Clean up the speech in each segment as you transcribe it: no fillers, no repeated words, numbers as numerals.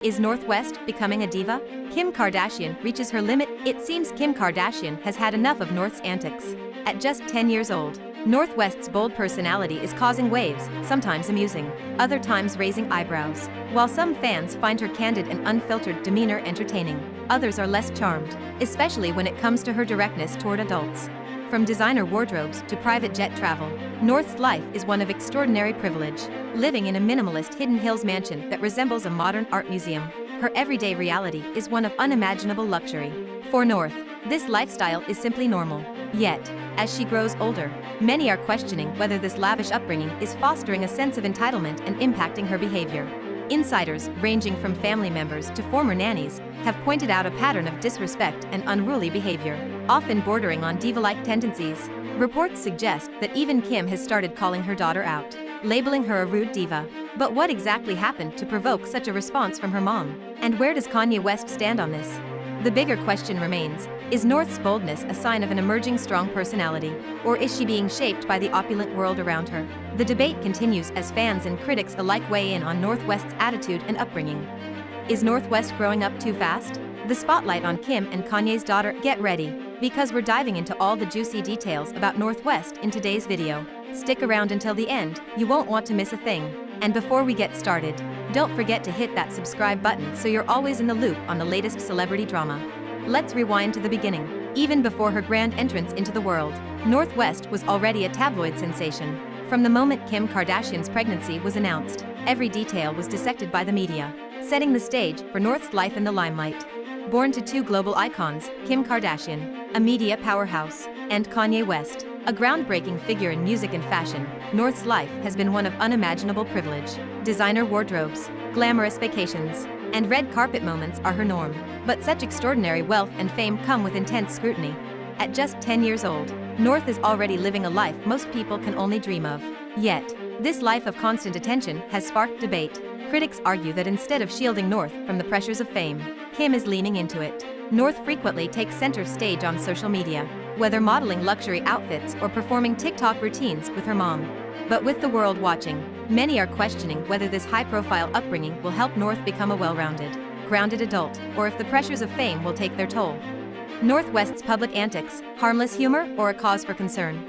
Is North West becoming a diva? Kim Kardashian reaches her limit. It seems Kim Kardashian has had enough of North's antics. At just 10 years old, North West's bold personality is causing waves, sometimes amusing, other times raising eyebrows. While some fans find her candid and unfiltered demeanor entertaining, others are less charmed, especially when it comes to her directness toward adults. From designer wardrobes to private jet travel, North's life is one of extraordinary privilege. Living in a minimalist Hidden Hills mansion that resembles a modern art museum, her everyday reality is one of unimaginable luxury. For North, this lifestyle is simply normal. Yet, as she grows older, many are questioning whether this lavish upbringing is fostering a sense of entitlement and impacting her behavior. Insiders, ranging from family members to former nannies, have pointed out a pattern of disrespect and unruly behavior, often bordering on diva-like tendencies. Reports suggest that even Kim has started calling her daughter out, labeling her a rude diva. But what exactly happened to provoke such a response from her mom? And where does Kanye West stand on this? The bigger question remains, is North's boldness a sign of an emerging strong personality, or is she being shaped by the opulent world around her? The debate continues as fans and critics alike weigh in on North West's attitude and upbringing. Is North West growing up too fast? The spotlight on Kim and Kanye's daughter. Get ready, because we're diving into all the juicy details about North West in today's video. Stick around until the end, you won't want to miss a thing. And before we get started, don't forget to hit that subscribe button so you're always in the loop on the latest celebrity drama. Let's rewind to the beginning. Even before her grand entrance into the world, North West was already a tabloid sensation. From the moment Kim Kardashian's pregnancy was announced, every detail was dissected by the media, setting the stage for North's life in the limelight. Born to two global icons, Kim Kardashian, a media powerhouse, and Kanye West, a groundbreaking figure in music and fashion, North's life has been one of unimaginable privilege. Designer wardrobes, glamorous vacations, and red carpet moments are her norm. But such extraordinary wealth and fame come with intense scrutiny. At just 10 years old, North is already living a life most people can only dream of. Yet, this life of constant attention has sparked debate. Critics argue that instead of shielding North from the pressures of fame, Kim is leaning into it. North frequently takes center stage on social media, whether modeling luxury outfits or performing TikTok routines with her mom. But with the world watching, many are questioning whether this high-profile upbringing will help North become a well-rounded, grounded adult, or if the pressures of fame will take their toll. North West's public antics, harmless humor or a cause for concern?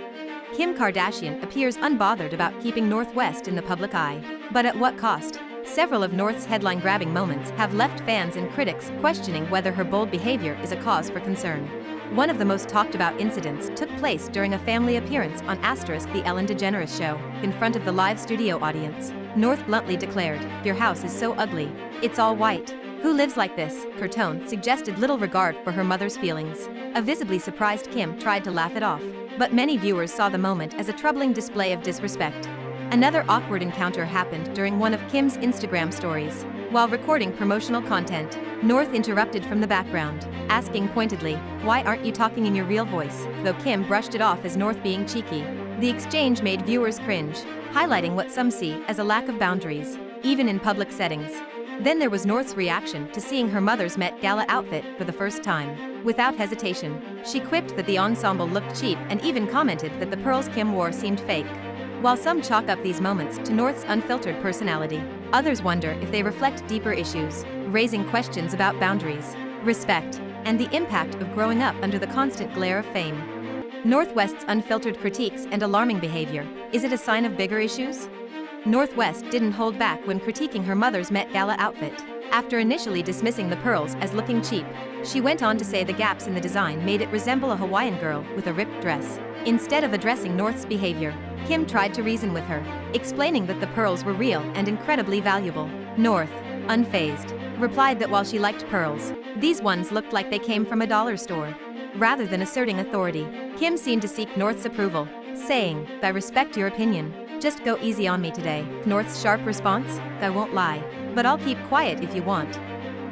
Kim Kardashian appears unbothered about keeping North West in the public eye. But at what cost? Several of North's headline-grabbing moments have left fans and critics questioning whether her bold behavior is a cause for concern. One of the most talked-about incidents took place during a family appearance on The Ellen DeGeneres Show. In front of the live studio audience, North bluntly declared, "Your house is so ugly. It's all white. Who lives like this?" Her tone suggested little regard for her mother's feelings. A visibly surprised Kim tried to laugh it off, but many viewers saw the moment as a troubling display of disrespect. Another awkward encounter happened during one of Kim's Instagram stories. While recording promotional content, North interrupted from the background, asking pointedly, "Why aren't you talking in your real voice?" Though Kim brushed it off as North being cheeky. The exchange made viewers cringe, highlighting what some see as a lack of boundaries, even in public settings. Then there was North's reaction to seeing her mother's Met Gala outfit for the first time. Without hesitation, she quipped that the ensemble looked cheap and even commented that the pearls Kim wore seemed fake. While some chalk up these moments to North's unfiltered personality, others wonder if they reflect deeper issues, raising questions about boundaries, respect, and the impact of growing up under the constant glare of fame. North West's unfiltered critiques and alarming behavior, is it a sign of bigger issues? North West didn't hold back when critiquing her mother's Met Gala outfit. After initially dismissing the pearls as looking cheap, she went on to say the gaps in the design made it resemble a Hawaiian girl with a ripped dress. Instead of addressing North's behavior, Kim tried to reason with her, explaining that the pearls were real and incredibly valuable. North, unfazed, replied that while she liked pearls, these ones looked like they came from a dollar store. Rather than asserting authority, Kim seemed to seek North's approval, saying, "I respect your opinion. Just go easy on me today." North's sharp response, "I won't lie, but I'll keep quiet if you want."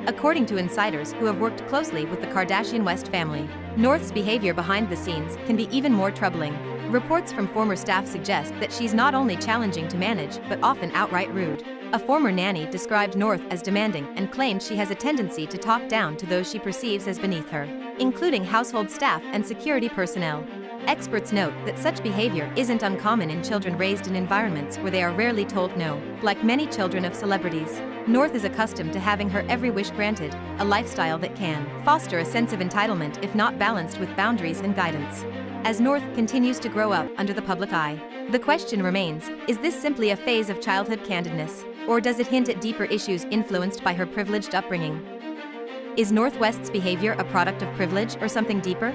According to insiders who have worked closely with the Kardashian West family, North's behavior behind the scenes can be even more troubling. Reports from former staff suggest that she's not only challenging to manage but often outright rude. A former nanny described North as demanding and claimed she has a tendency to talk down to those she perceives as beneath her, including household staff and security personnel. Experts note that such behavior isn't uncommon in children raised in environments where they are rarely told no. Like many children of celebrities, North is accustomed to having her every wish granted, a lifestyle that can foster a sense of entitlement if not balanced with boundaries and guidance. As North continues to grow up under the public eye, the question remains, is this simply a phase of childhood candidness, or does it hint at deeper issues influenced by her privileged upbringing? Is North West's behavior a product of privilege or something deeper?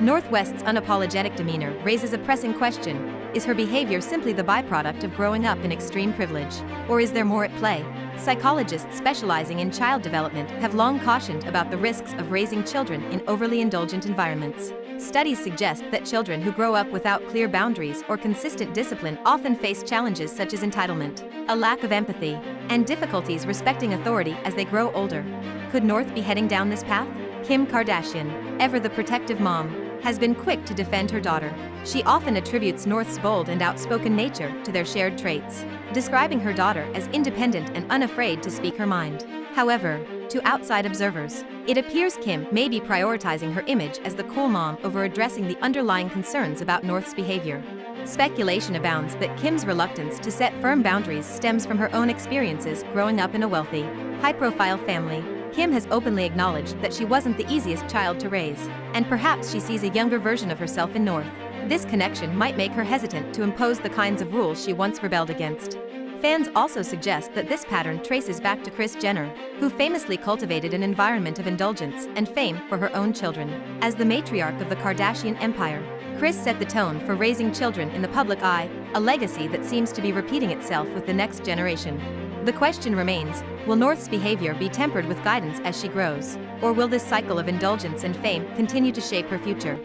North West's unapologetic demeanor raises a pressing question. Is her behavior simply the byproduct of growing up in extreme privilege, or is there more at play? Psychologists specializing in child development have long cautioned about the risks of raising children in overly indulgent environments. Studies suggest that children who grow up without clear boundaries or consistent discipline often face challenges such as entitlement, a lack of empathy, and difficulties respecting authority as they grow older. Could North be heading down this path? Kim Kardashian, ever the protective mom, has been quick to defend her daughter. She often attributes North's bold and outspoken nature to their shared traits, describing her daughter as independent and unafraid to speak her mind. However, to outside observers, it appears Kim may be prioritizing her image as the cool mom over addressing the underlying concerns about North's behavior. Speculation abounds that Kim's reluctance to set firm boundaries stems from her own experiences growing up in a wealthy, high-profile family. Kim has openly acknowledged that she wasn't the easiest child to raise, and perhaps she sees a younger version of herself in North. This connection might make her hesitant to impose the kinds of rules she once rebelled against. Fans also suggest that this pattern traces back to Kris Jenner, who famously cultivated an environment of indulgence and fame for her own children. As the matriarch of the Kardashian empire, Kris set the tone for raising children in the public eye, a legacy that seems to be repeating itself with the next generation. The question remains, will North's behavior be tempered with guidance as she grows, or will this cycle of indulgence and fame continue to shape her future?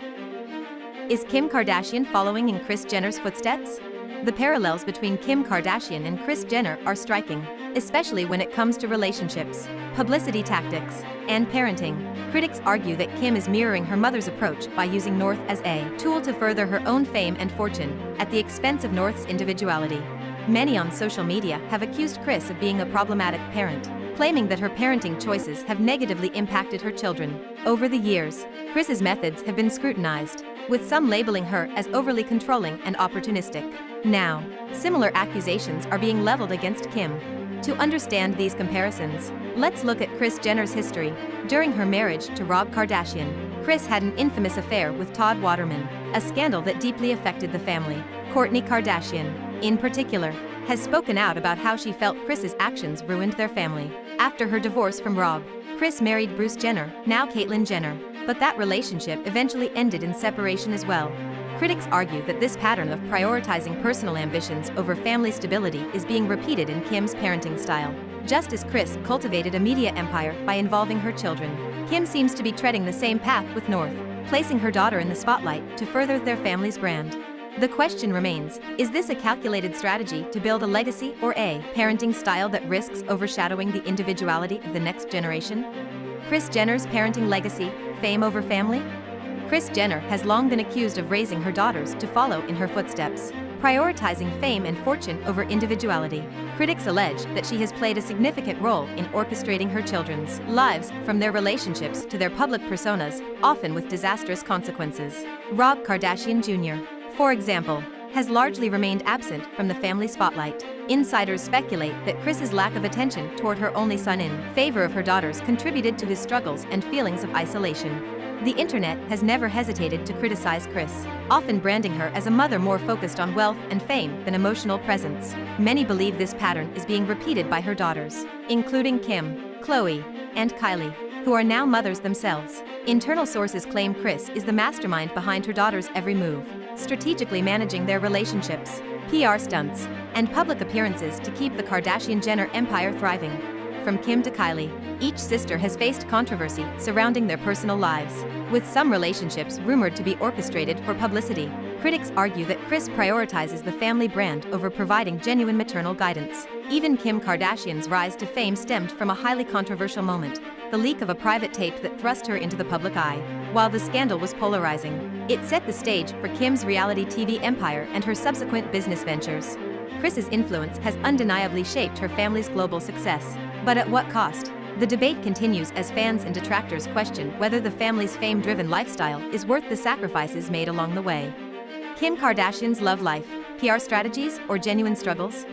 Is Kim Kardashian following in Kris Jenner's footsteps? The parallels between Kim Kardashian and Kris Jenner are striking, especially when it comes to relationships, publicity tactics, and parenting. Critics argue that Kim is mirroring her mother's approach by using North as a tool to further her own fame and fortune, at the expense of North's individuality. Many on social media have accused Kris of being a problematic parent, claiming that her parenting choices have negatively impacted her children. Over the years, Kris's methods have been scrutinized, with some labeling her as overly controlling and opportunistic. Now, similar accusations are being leveled against Kim. To understand these comparisons, let's look at Kris Jenner's history. During her marriage to Rob Kardashian, Kris had an infamous affair with Todd Waterman, a scandal that deeply affected the family. Kourtney Kardashian, in particular, has spoken out about how she felt Kris's actions ruined their family. After her divorce from Rob, Kris married Bruce Jenner, now Caitlyn Jenner, but that relationship eventually ended in separation as well. Critics argue that this pattern of prioritizing personal ambitions over family stability is being repeated in Kim's parenting style. Just as Kris cultivated a media empire by involving her children, Kim seems to be treading the same path with North, placing her daughter in the spotlight to further their family's brand. The question remains, is this a calculated strategy to build a legacy or a parenting style that risks overshadowing the individuality of the next generation? Kris Jenner's parenting legacy, fame over family? Kris Jenner has long been accused of raising her daughters to follow in her footsteps, prioritizing fame and fortune over individuality. Critics allege that she has played a significant role in orchestrating her children's lives, from their relationships to their public personas, often with disastrous consequences. Rob Kardashian Jr., for example, has largely remained absent from the family spotlight. Insiders speculate that Kris's lack of attention toward her only son in favor of her daughters contributed to his struggles and feelings of isolation. The internet has never hesitated to criticize Kris, often branding her as a mother more focused on wealth and fame than emotional presence. Many believe this pattern is being repeated by her daughters, including Kim, Khloe, and Kylie, who are now mothers themselves. Internal sources claim Kris is the mastermind behind her daughters' every move, strategically managing their relationships, PR stunts, and public appearances to keep the Kardashian-Jenner empire thriving. From Kim to Kylie, each sister has faced controversy surrounding their personal lives, with some relationships rumored to be orchestrated for publicity. Critics argue that Kris prioritizes the family brand over providing genuine maternal guidance. Even Kim Kardashian's rise to fame stemmed from a highly controversial moment, the leak of a private tape that thrust her into the public eye. While the scandal was polarizing, it set the stage for Kim's reality TV empire and her subsequent business ventures. Kris's influence has undeniably shaped her family's global success. But at what cost? The debate continues as fans and detractors question whether the family's fame-driven lifestyle is worth the sacrifices made along the way. Kim Kardashian's love life, PR strategies, or genuine struggles?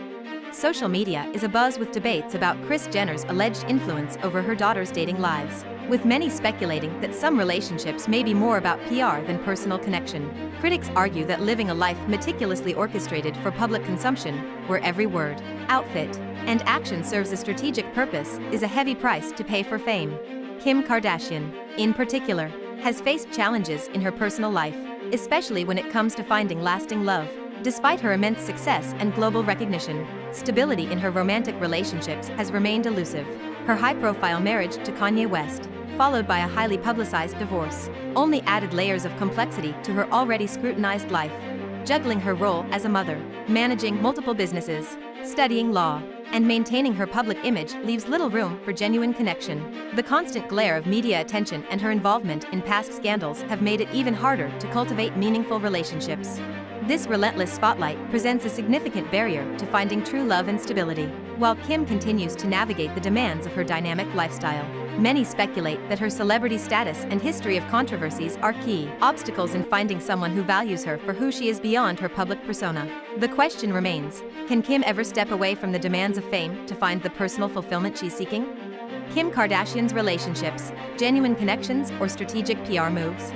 Social media is abuzz with debates about Kris Jenner's alleged influence over her daughters' dating lives, with many speculating that some relationships may be more about PR than personal connection. Critics argue that living a life meticulously orchestrated for public consumption, where every word, outfit, and action serves a strategic purpose, is a heavy price to pay for fame. Kim Kardashian, in particular, has faced challenges in her personal life, especially when it comes to finding lasting love. Despite her immense success and global recognition, stability in her romantic relationships has remained elusive. Her high-profile marriage to Kanye West, followed by a highly publicized divorce, only added layers of complexity to her already scrutinized life. Juggling her role as a mother, managing multiple businesses, studying law, and maintaining her public image leaves little room for genuine connection. The constant glare of media attention and her involvement in past scandals have made it even harder to cultivate meaningful relationships. This relentless spotlight presents a significant barrier to finding true love and stability. While Kim continues to navigate the demands of her dynamic lifestyle, many speculate that her celebrity status and history of controversies are key obstacles in finding someone who values her for who she is beyond her public persona. The question remains, can Kim ever step away from the demands of fame to find the personal fulfillment she's seeking? Kim Kardashian's relationships, genuine connections, or strategic PR moves?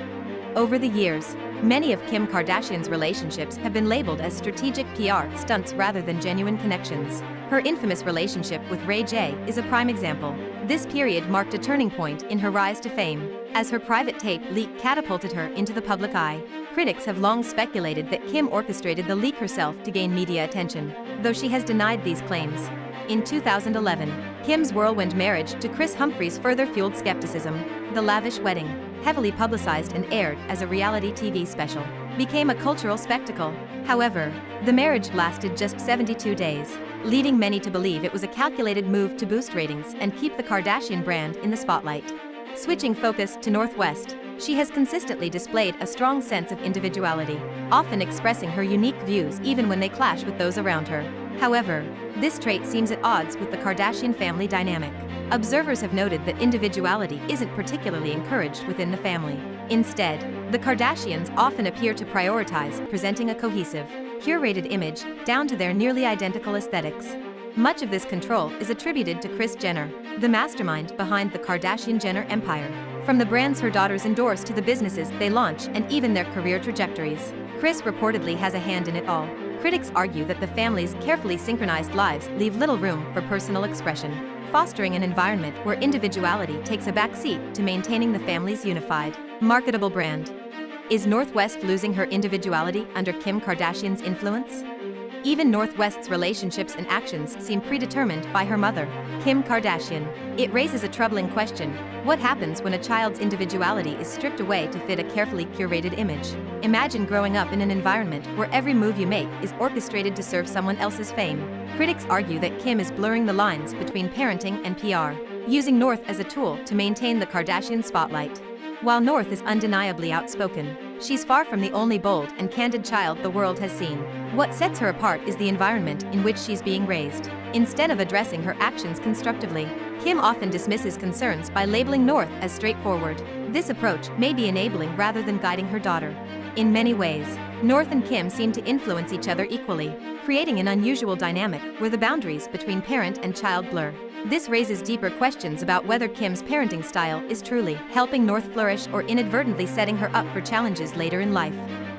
Over the years, many of Kim Kardashian's relationships have been labeled as strategic PR stunts rather than genuine connections. Her infamous relationship with Ray J is a prime example. This period marked a turning point in her rise to fame, as her private tape leak catapulted her into the public eye. Critics have long speculated that Kim orchestrated the leak herself to gain media attention, though she has denied these claims. In 2011, Kim's whirlwind marriage to Kris Humphries further fueled skepticism. The lavish wedding, heavily publicized and aired as a reality TV special, became a cultural spectacle. However, the marriage lasted just 72 days, leading many to believe it was a calculated move to boost ratings and keep the Kardashian brand in the spotlight. Switching focus to North West, she has consistently displayed a strong sense of individuality, often expressing her unique views even when they clash with those around her. However, this trait seems at odds with the Kardashian family dynamic. Observers have noted that individuality isn't particularly encouraged within the family. Instead, the Kardashians often appear to prioritize presenting a cohesive, curated image down to their nearly identical aesthetics. Much of this control is attributed to Kris Jenner, the mastermind behind the Kardashian-Jenner empire. From the brands her daughters endorse to the businesses they launch and even their career trajectories, Kris reportedly has a hand in it all. Critics argue that the family's carefully synchronized lives leave little room for personal expression, fostering an environment where individuality takes a back seat to maintaining the family's unified, marketable brand. Is North West losing her individuality under Kim Kardashian's influence? Even North West's relationships and actions seem predetermined by her mother, Kim Kardashian. It raises a troubling question: what happens when a child's individuality is stripped away to fit a carefully curated image? Imagine growing up in an environment where every move you make is orchestrated to serve someone else's fame. Critics argue that Kim is blurring the lines between parenting and PR, using North as a tool to maintain the Kardashian spotlight. While North is undeniably outspoken, she's far from the only bold and candid child the world has seen. What sets her apart is the environment in which she's being raised. Instead of addressing her actions constructively, Kim often dismisses concerns by labeling North as straightforward. This approach may be enabling rather than guiding her daughter. In many ways, North and Kim seem to influence each other equally, creating an unusual dynamic where the boundaries between parent and child blur. This raises deeper questions about whether Kim's parenting style is truly helping North flourish or inadvertently setting her up for challenges later in life.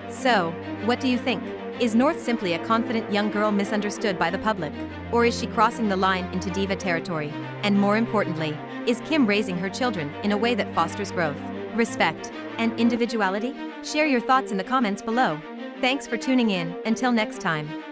So, what do you think? Is North simply a confident young girl misunderstood by the public? Or is she crossing the line into diva territory? And more importantly, is Kim raising her children in a way that fosters growth, respect, and individuality? Share your thoughts in the comments below. Thanks for tuning in. Until next time.